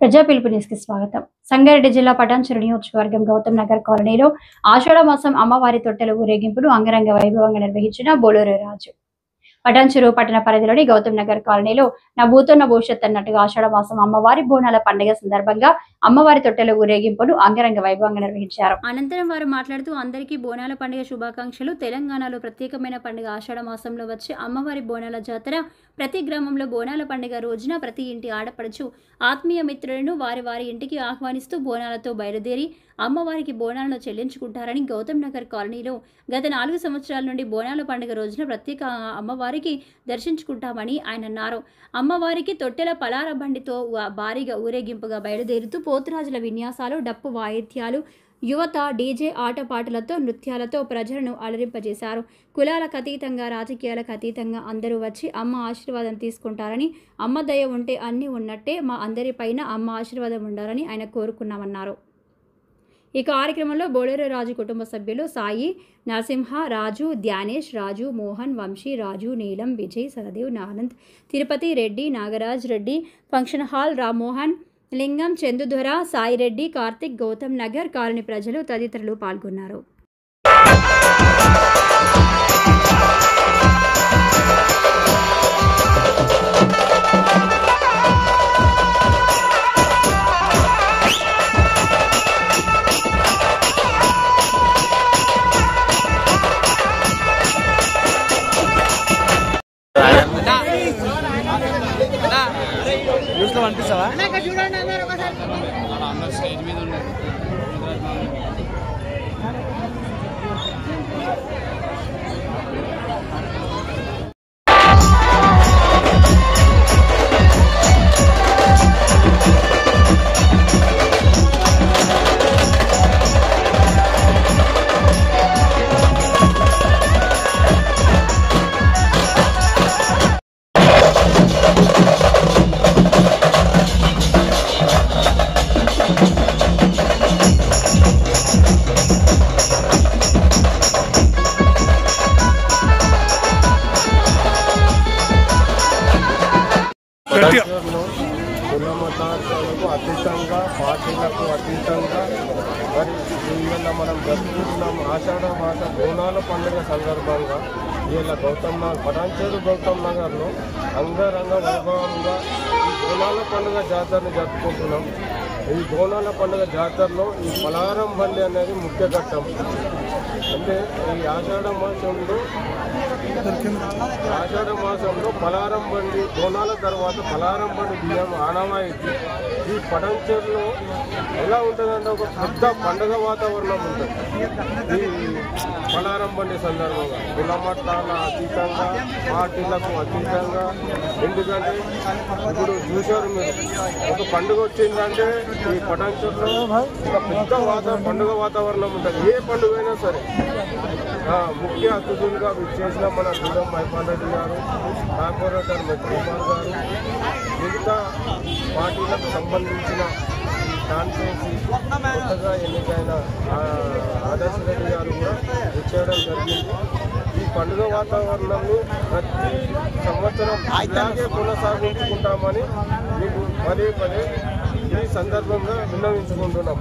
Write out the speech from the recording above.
ప్రజా పిలుపు న్యూస్ కి స్వాగతం. సంగారెడ్డి జిల్లా పటాన్చెరు నియోజకవర్గం గౌతమ్ నగర్ కాలనీలో ఆషాఢ మాసం అమ్మవారి తొట్టెల ఊరేగింపును అంగరంగ వైభవంగా నిర్వహించిన బోలూరు రాజు. పటాన్చెరు పట్టణ పరిధిలోని గౌతమ్ నగర్ కాలనీలో నా భూతోన్న భవిష్యత్ అన్నట్టుగా ఆషాఢ మాసం అమ్మవారి బోనాల పండుగ సందర్భంగా అమ్మవారి తొట్టెల ఊరేగింపును అంగరంగ వైభవంగా నిర్వహించారు. అనంతరం వారు మాట్లాడుతూ అందరికీ బోనాల పండుగ శుభాకాంక్షలు. తెలంగాణలో ప్రత్యేకమైన పండుగ ఆషాఢ మాసంలో వచ్చే అమ్మవారి బోనాల జాతర. ప్రతి గ్రామంలో బోనాల పండుగ రోజున ప్రతి ఇంటి ఆడపడుచు ఆత్మీయ మిత్రులను వారి వారి ఇంటికి ఆహ్వానిస్తూ బోనాలతో బయలుదేరి అమ్మవారికి బోనాలను చెల్లించుకుంటారని గౌతమ్ నగర్ కాలనీలో గత 4 సంవత్సరాల నుండి బోనాల పండుగ రోజున ప్రత్యేక అమ్మవారికి దర్శించుకుంటామని ఆయన అన్నారు. అమ్మవారికి తొట్టెల పలార బండితో భారీగా ఊరేగింపుగా బయలుదేరుతూ పోతురాజుల విన్యాసాలు, డప్పు వాయిద్యాలు, యువత డీజే ఆటపాటలతో నృత్యాలతో ప్రజలను అలరింపజేశారు. కులాలకు అతీతంగా, రాజకీయాలకు అతీతంగా అందరూ వచ్చి అమ్మ ఆశీర్వాదం తీసుకుంటారని, అమ్మ దయ ఉంటే అన్నీ ఉన్నట్టే, మా అందరిపైన అమ్మ ఆశీర్వాదం ఉండాలని ఆయన కోరుకున్నామన్నారు. ఈ కార్యక్రమంలో బోలేరు రాజు కుటుంబ సభ్యులు సాయి, నరసింహ, రాజు, ధ్యానేష్, రాజు, మోహన్, వంశీ, రాజు, నీలం, విజయ్, సరదేవ్, నానంద్, తిరుపతి రెడ్డి, నాగరాజ్ రెడ్డి, ఫంక్షన్ హాల్, రామ్మోహన్, లింగం, చందుధర, సాయిరెడ్డి, కార్తిక్, గౌతమ్ నగర్ కాలనీ ప్రజలు తదితరులు పాల్గొన్నారు. అనిపిస్తావా స్టేజ్ మీద ఉండదు. కుల మతాలకు అతీతంగా, పార్టీలకు అతీతంగా మరి ఇవాళ మనం జరుపుకుంటున్నాం ఆషాఢ మాస బోనాల పండుగ సందర్భంగా. ఇవాళ పటాన్చెరు గౌతమ్ నగర్లో అంగరంగ వైభవంగా ఈ బోనాల పండుగ జాతరను జరుపుకుంటున్నాం. ఈ బోనాల పండుగ జాతరలో ఈ పలారం బండి అనేది ముఖ్య ఘట్టం. అంటే ఈ ఆషాఢ మాసంలో పలారం బండి, బోనాల తర్వాత పలారం బండి బియ్యం ఆనవాయితీ. ఈ పటాన్చెరులో ఎలా ఉంటుందంటే ఒక పెద్ద పండుగ వాతావరణం ఉంటుంది ఈ పలారం బండి సందర్భంగా. కులమట్టాల అతీతంగా, పార్టీలకు అతీతంగా. ఎందుకంటే ఇప్పుడు చూశారు మీరు, ఒక పండుగ వచ్చిందంటే ఈ పటాన్చెరులో ఒక పెద్ద పండుగ వాతావరణం ఉంటుంది. ఏ పండుగ అయినా సరే. ముఖ్య అతిథులుగా చేసిన మన దూరం మైపాల్ రెడ్డి గారు, కార్పొరేటర్ మెట్రో కుమార్ గారు, మిగతా పార్టీలకు సంబంధించిన కాన్ఫరెన్సీ కొత్తగా ఎన్నికైన ఆదర్శ రెడ్డి గారు కూడా వచ్చేయడం జరిగింది. ఈ పండుగ వాతావరణంలో ప్రతి సంవత్సరం ఇలాగే కొనసాగించుకుంటామని మీకు పదే పదే ఈ సందర్భంగా విన్నవించుకుంటున్నాం.